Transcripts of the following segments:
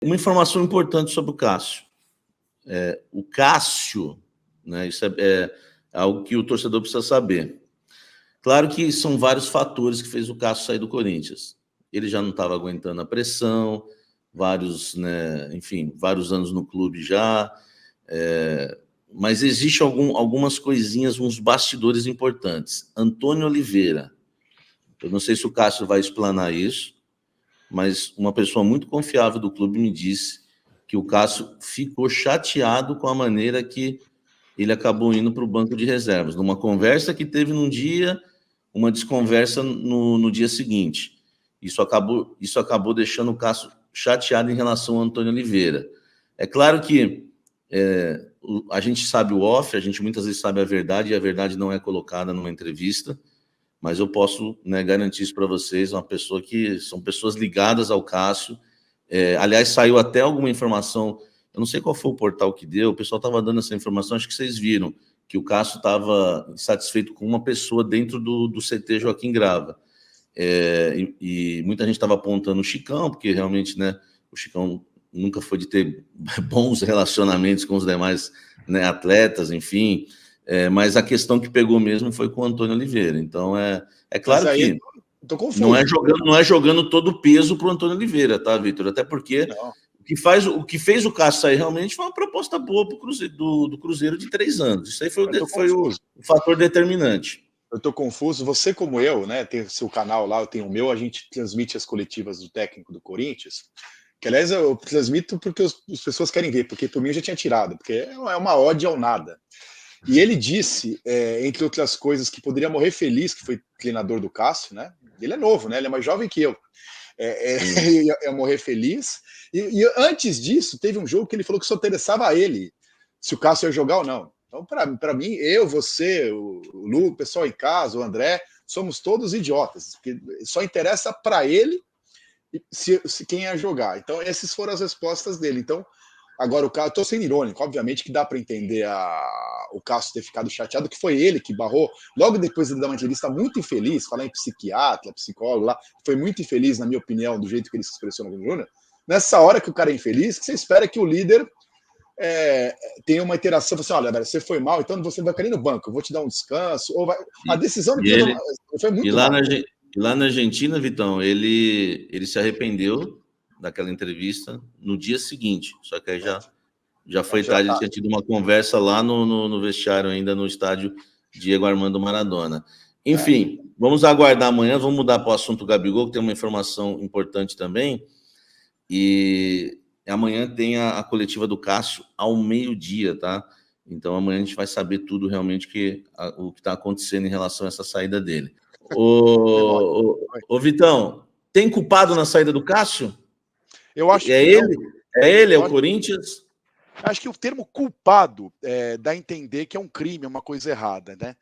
Uma informação importante sobre o Cássio. O Cássio, né, isso é algo que o torcedor precisa saber. Claro que são vários fatores que fez o Cássio sair do Corinthians. Ele já não estava aguentando a pressão, vários anos no clube já, mas existe algumas coisinhas, uns bastidores importantes. Antônio Oliveira, eu não sei se o Cássio vai explanar isso, mas uma pessoa muito confiável do clube me disse que o Cássio ficou chateado com a maneira que ele acabou indo para o banco de reservas, numa conversa que teve num dia, uma desconversa no dia seguinte. Isso acabou deixando o Cássio chateado em relação ao Antônio Oliveira. É claro que a gente sabe o off, a gente muitas vezes sabe a verdade, e a verdade não é colocada numa entrevista, mas eu posso, né, garantir isso para vocês, são pessoas ligadas ao Cássio. Aliás, saiu até alguma informação, eu não sei qual foi o portal que deu, o pessoal estava dando essa informação, acho que vocês viram, que o Cássio estava insatisfeito com uma pessoa dentro do CT Joaquim Grava. E muita gente estava apontando o Chicão, porque realmente, né, o Chicão nunca foi de ter bons relacionamentos com os demais, né, atletas, enfim. Mas a questão que pegou mesmo foi com o Antônio Oliveira. Então, é claro que não é jogando todo o peso para o Antônio Oliveira, tá, Vitor? Até porque o que fez o Cássio sair realmente foi uma proposta boa do Cruzeiro de 3 anos. Isso aí foi o fator determinante. Eu estou confuso. Você, como eu, né, tem seu canal lá, eu tenho o meu, a gente transmite as coletivas do técnico do Corinthians, que, aliás, eu transmito porque as pessoas querem ver, porque por mim eu já tinha tirado, porque é uma ode ao nada. E ele disse, entre outras coisas, que poderia morrer feliz, que foi treinador do Cássio, né? Ele é novo, né? Ele é mais jovem que eu. Ia morrer feliz. E antes disso, teve um jogo que ele falou que só interessava a ele se o Cássio ia jogar ou não. Então, para mim, eu, você, o Lu, o pessoal em casa, o André, somos todos idiotas, porque só interessa para ele se quem ia jogar. Então, essas foram as respostas dele. Então, agora, eu estou sendo irônico, obviamente que dá para entender o Cássio ter ficado chateado, que foi ele que barrou. Logo depois ele dá uma entrevista muito infeliz, falar em psiquiatra, psicólogo lá, foi muito infeliz, na minha opinião, do jeito que ele se expressou no Júnior. Nessa hora que o cara é infeliz, você espera que o líder tenha uma interação, assim, olha, velho, você foi mal, então você vai cair no banco, eu vou te dar um descanso. A decisão dele foi muito mal. Lá na Argentina, Vitão, ele se arrependeu daquela entrevista no dia seguinte, só que aí já foi tarde, ele tinha tido uma conversa lá no vestiário, ainda no estádio Diego Armando Maradona. Enfim, vamos aguardar amanhã, vamos mudar para o assunto Gabigol, que tem uma informação importante também, e amanhã tem a coletiva do Cássio ao meio-dia, tá? Então amanhã a gente vai saber tudo realmente o que está acontecendo em relação a essa saída dele. Ô Vitão, tem culpado na saída do Cássio? Eu acho é o Corinthians? Acho que o termo culpado dá a entender que é um crime, é uma coisa errada, né?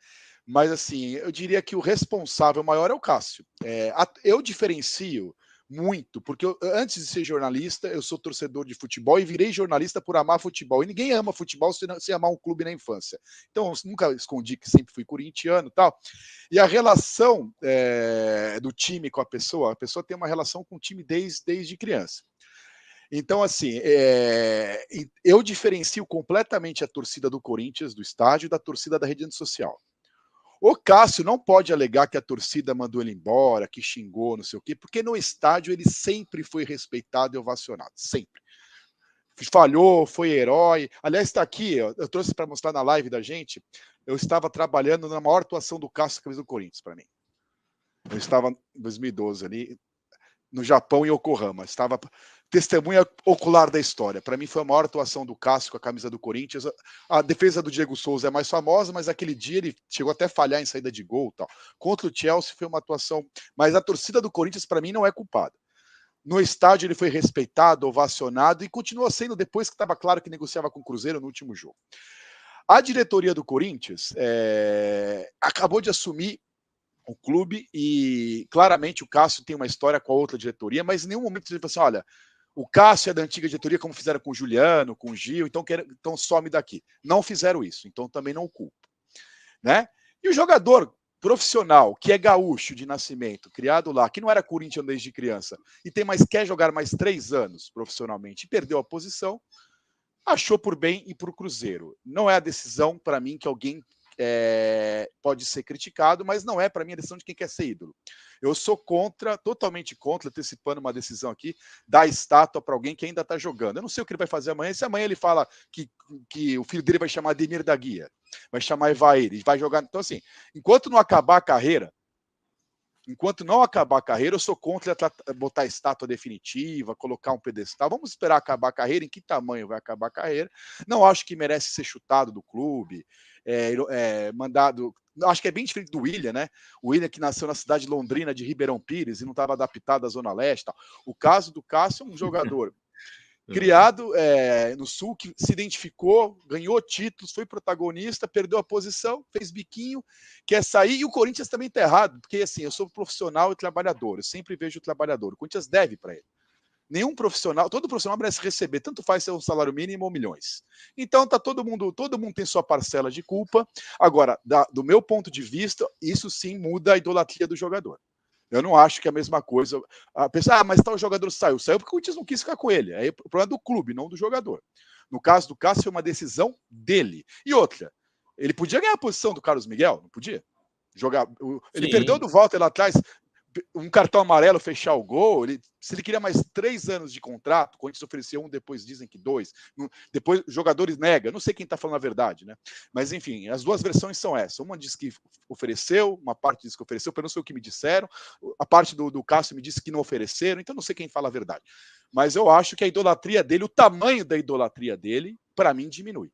Mas, assim, eu diria que o responsável maior é o Cássio. Eu diferencio muito, porque antes de ser jornalista, eu sou torcedor de futebol e virei jornalista por amar futebol. E ninguém ama futebol sem amar um clube na infância. Então, eu nunca escondi que sempre fui corintiano e tal. E a relação do time com a pessoa tem uma relação com o time desde criança. Então, assim, eu diferencio completamente a torcida do Corinthians, do estádio, da torcida da rede social. O Cássio não pode alegar que a torcida mandou ele embora, que xingou, não sei o quê, porque no estádio ele sempre foi respeitado e ovacionado, sempre. Falhou, foi herói. Aliás, está aqui, ó, eu trouxe para mostrar na live da gente, eu estava trabalhando na maior atuação do Cássio camisa do Corinthians, para mim. Eu estava em 2012 ali, no Japão, em Yokohama. Estava testemunha ocular da história. Para mim foi a maior atuação do Cássio com a camisa do Corinthians. A defesa do Diego Souza é mais famosa, mas aquele dia ele chegou até a falhar em saída de gol. Tal. Contra o Chelsea foi uma atuação... Mas a torcida do Corinthians, para mim, não é culpada. No estádio ele foi respeitado, ovacionado e continuou sendo depois que estava claro que negociava com o Cruzeiro no último jogo. A diretoria do Corinthians acabou de assumir o clube e claramente o Cássio tem uma história com a outra diretoria, mas em nenhum momento ele falou assim, olha, o Cássio é da antiga diretoria, como fizeram com o Juliano, com o Gil, então some daqui. Não fizeram isso, então também não culpo. Né? E o jogador, profissional, que é gaúcho de nascimento, criado lá, que não era Corinthians desde criança, e quer jogar mais 3 anos profissionalmente, e perdeu a posição, achou por bem ir para o Cruzeiro. Não é a decisão, para mim, que alguém pode ser criticado, mas não é, para mim, a decisão de quem quer ser ídolo. Eu sou contra, totalmente contra, antecipando uma decisão aqui, dar estátua para alguém que ainda está jogando. Eu não sei o que ele vai fazer amanhã. Se amanhã ele fala que o filho dele vai chamar Ademir da Guia, vai chamar Evair, vai jogar. Então, assim, enquanto não acabar a carreira, eu sou contra botar estátua definitiva, colocar um pedestal. Vamos esperar acabar a carreira, em que tamanho vai acabar a carreira. Não acho que merece ser chutado do clube, mandado. Acho que é bem diferente do William, né? O William que nasceu na cidade de Londrina, de Ribeirão Pires, e não estava adaptado à Zona Leste. Tal. O caso do Cássio é um jogador criado no Sul, que se identificou, ganhou títulos, foi protagonista, perdeu a posição, fez biquinho, quer sair, e o Corinthians também está errado, porque assim, eu sou profissional e trabalhador, eu sempre vejo o trabalhador, o Corinthians deve para ele. Nenhum profissional, todo profissional merece receber, tanto faz ser um salário mínimo ou milhões. Então tá todo mundo tem sua parcela de culpa. Agora, do meu ponto de vista, isso sim muda a idolatria do jogador. Eu não acho que é a mesma coisa. A pessoa, mas tal jogador saiu porque o Corinthians não quis ficar com ele. Aí o problema é do clube, não do jogador. No caso do Cássio, foi uma decisão dele. E outra, ele podia ganhar a posição do Carlos Miguel, não podia? Ele perdeu do Walter lá atrás, um cartão amarelo, fechar o gol. Se ele queria mais 3 anos de contrato, o Corinthians ofereceu 1, depois dizem que 2. Depois os jogadores negam. Não sei quem está falando a verdade, né? Mas enfim, as duas versões são essas. Uma diz que ofereceu, uma parte diz que ofereceu, pelo não sei o que me disseram. A parte do Cássio me disse que não ofereceram, então não sei quem fala a verdade. Mas eu acho que a idolatria dele, o tamanho da idolatria dele, para mim, diminui.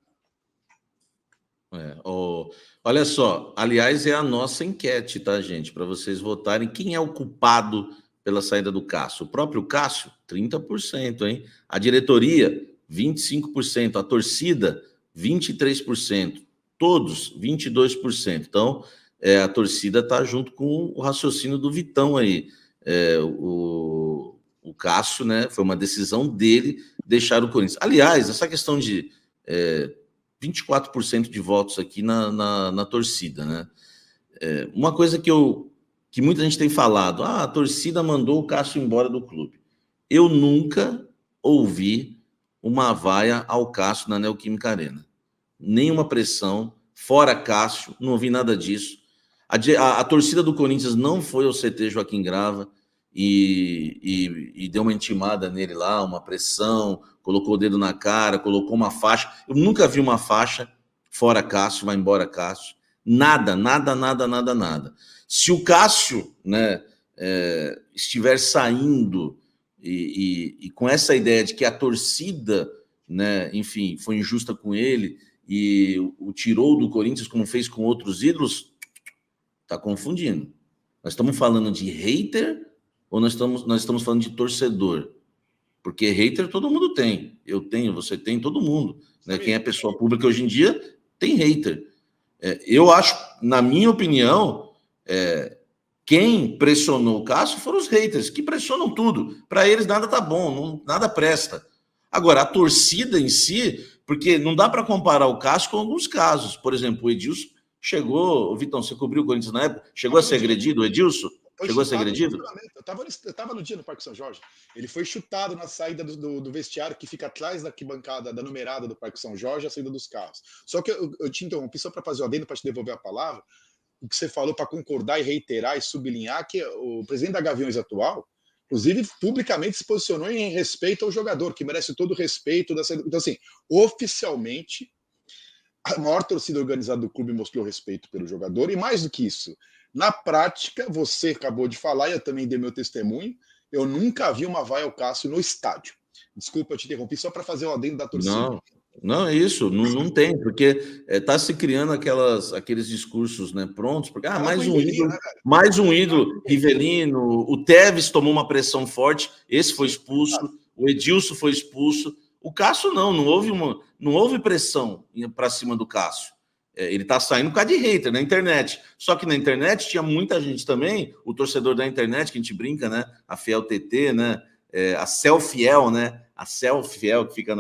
Olha só, aliás, é a nossa enquete, tá, gente? Para vocês votarem quem é o culpado pela saída do Cássio. O próprio Cássio, 30%, hein? A diretoria, 25%. A torcida, 23%. Todos, 22%. Então, a torcida está junto com o raciocínio do Vitão aí. O Cássio, né? Foi uma decisão dele deixar o Corinthians. Aliás, essa questão de 24% de votos aqui na torcida, né? Uma coisa que muita gente tem falado, a torcida mandou o Cássio embora do clube. Eu nunca ouvi uma vaia ao Cássio na Neoquímica Arena. Nenhuma pressão, fora Cássio, não ouvi nada disso. A torcida do Corinthians não foi ao CT Joaquim Grava e deu uma intimada nele lá, uma pressão, colocou o dedo na cara, colocou uma faixa. Eu nunca vi uma faixa, fora Cássio, vai embora Cássio. Nada. Se o Cássio, né, estiver saindo e com essa ideia de que a torcida, né, enfim, foi injusta com ele e o tirou do Corinthians como fez com outros ídolos, está confundindo. Nós estamos falando de hater ou nós estamos falando de torcedor? Porque hater todo mundo tem. Eu tenho, você tem, todo mundo. Né? Quem é pessoa pública hoje em dia tem hater. Eu acho, na minha opinião, quem pressionou o Cássio foram os haters, que pressionam tudo. Para eles nada tá bom, nada presta. Agora, a torcida em si, porque não dá para comparar o Cássio com alguns casos. Por exemplo, o Edilson chegou... Vitão, você cobriu o Corinthians na época? Chegou a ser agredido, o Edilson? Chegou a ser agredido? Eu estava no dia no Parque São Jorge. Ele foi chutado na saída do vestiário que fica atrás da arquibancada, da numerada do Parque São Jorge, a saída dos carros. Só que eu te interrompi só para fazer o adendo, para te devolver a palavra. O que você falou para concordar e reiterar e sublinhar que o presidente da Gaviões atual, inclusive, publicamente se posicionou em respeito ao jogador, que merece todo o respeito. Então, assim, oficialmente, a maior torcida organizada do clube mostrou respeito pelo jogador, e mais do que isso, na prática, você acabou de falar, e eu também dei meu testemunho, eu nunca vi uma vaia ao Cássio no estádio. Desculpa, eu te interrompi, só para fazer o adendo da torcida. Não, é isso, não tem, porque está se criando aqueles discursos, né, prontos, porque mais um ídolo, Rivelino, o Tevez tomou uma pressão forte, esse foi expulso, o Edilson foi expulso, o Cássio não houve pressão para cima do Cássio. Ele está saindo por causa de hater na internet. Só que na internet tinha muita gente também, o torcedor da internet, que a gente brinca, né? A Fiel TT, né? A Cel Fiel, né? A Cel Fiel, que fica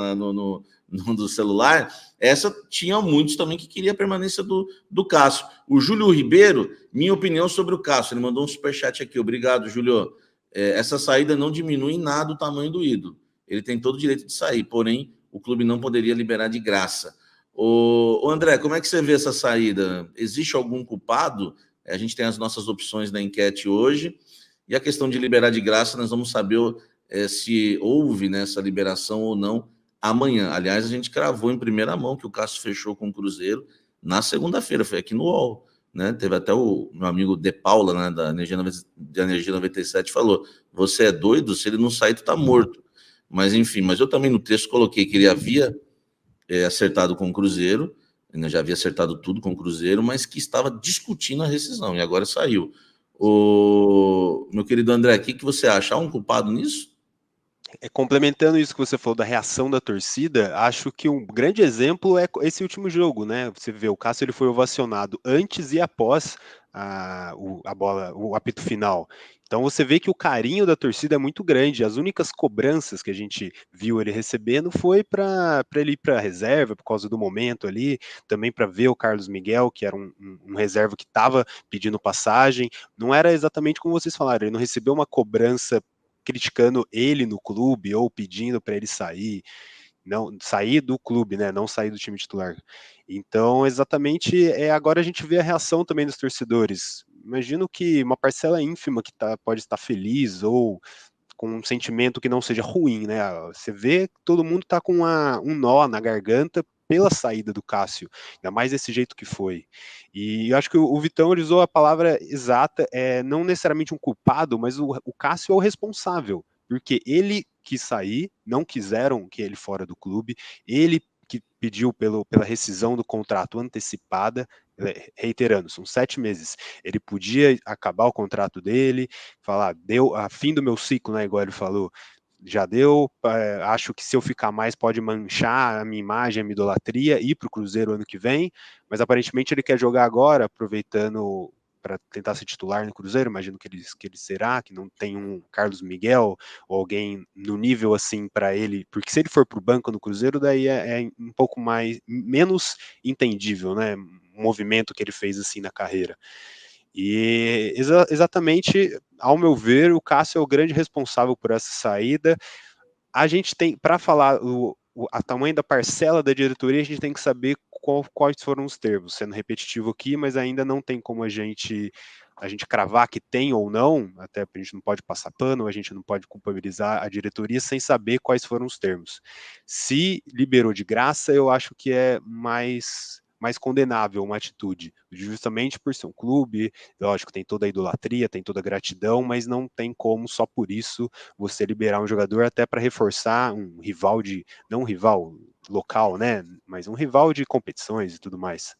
do celular, essa tinha muitos também que queria a permanência do Cássio. O Júlio Ribeiro, minha opinião sobre o Cássio, ele mandou um superchat aqui, obrigado, Júlio. Essa saída não diminui em nada o tamanho do ídolo. Ele tem todo o direito de sair, porém, o clube não poderia liberar de graça. Ô André, como é que você vê essa saída? Existe algum culpado? A gente tem as nossas opções na enquete hoje, e a questão de liberar de graça, nós vamos saber se houve, né, essa liberação ou não amanhã. Aliás, a gente cravou em primeira mão que o Cássio fechou com o Cruzeiro na segunda-feira, foi aqui no UOL, né? Teve até o meu amigo De Paula, né, da Energia 97, falou: você é doido? Se ele não sair, tu tá morto. Mas enfim, mas eu também no texto coloquei que ele havia acertado com o Cruzeiro, né, já havia acertado tudo com o Cruzeiro, mas que estava discutindo a rescisão, e agora saiu. Meu querido André, o que você acha? Há um culpado nisso? Complementando isso que você falou da reação da torcida, acho que um grande exemplo é esse último jogo, né? Você vê, o Cássio ele foi ovacionado antes e após a bola, o apito final. Então você vê que o carinho da torcida é muito grande. As únicas cobranças que a gente viu ele recebendo foi para ele ir para a reserva por causa do momento ali, também para ver o Carlos Miguel, que era um reserva que estava pedindo passagem. Não era exatamente como vocês falaram, ele não recebeu uma cobrança criticando ele no clube ou pedindo para ele sair, não sair do clube, né, não sair do time titular. Então, exatamente, agora a gente vê a reação também dos torcedores. Imagino que uma parcela ínfima que pode estar feliz ou com um sentimento que não seja ruim, né? Você vê que todo mundo está com um nó na garganta pela saída do Cássio, ainda mais desse jeito que foi. E eu acho que o Vitão ele usou a palavra exata, não necessariamente um culpado, mas o Cássio é o responsável, porque ele quis sair, não quiseram que ele fora do clube, ele que pediu pela rescisão do contrato antecipada, reiterando, são 7 meses, ele podia acabar o contrato dele, falar, deu a fim do meu ciclo, né, igual ele falou, já deu, acho que se eu ficar mais pode manchar a minha imagem, a minha idolatria, ir para o Cruzeiro ano que vem, mas aparentemente ele quer jogar agora, aproveitando para tentar ser titular no Cruzeiro, imagino que ele será, que não tem um Carlos Miguel ou alguém no nível assim para ele, porque se ele for para o banco no Cruzeiro, daí é um pouco menos entendível, né, o movimento que ele fez assim na carreira. E exatamente, ao meu ver, o Cássio é o grande responsável por essa saída. A gente tem, para falar a tamanho da parcela da diretoria, a gente tem que saber quais foram os termos, sendo repetitivo aqui, mas ainda não tem como a gente cravar que tem ou não, até a gente não pode passar pano, a gente não pode culpabilizar a diretoria sem saber quais foram os termos. Se liberou de graça, eu acho que é mais condenável uma atitude, justamente por ser um clube, lógico, tem toda a idolatria, tem toda a gratidão, mas não tem como só por isso você liberar um jogador até para reforçar um rival não um rival local, né, mas um rival de competições e tudo mais.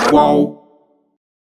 Qual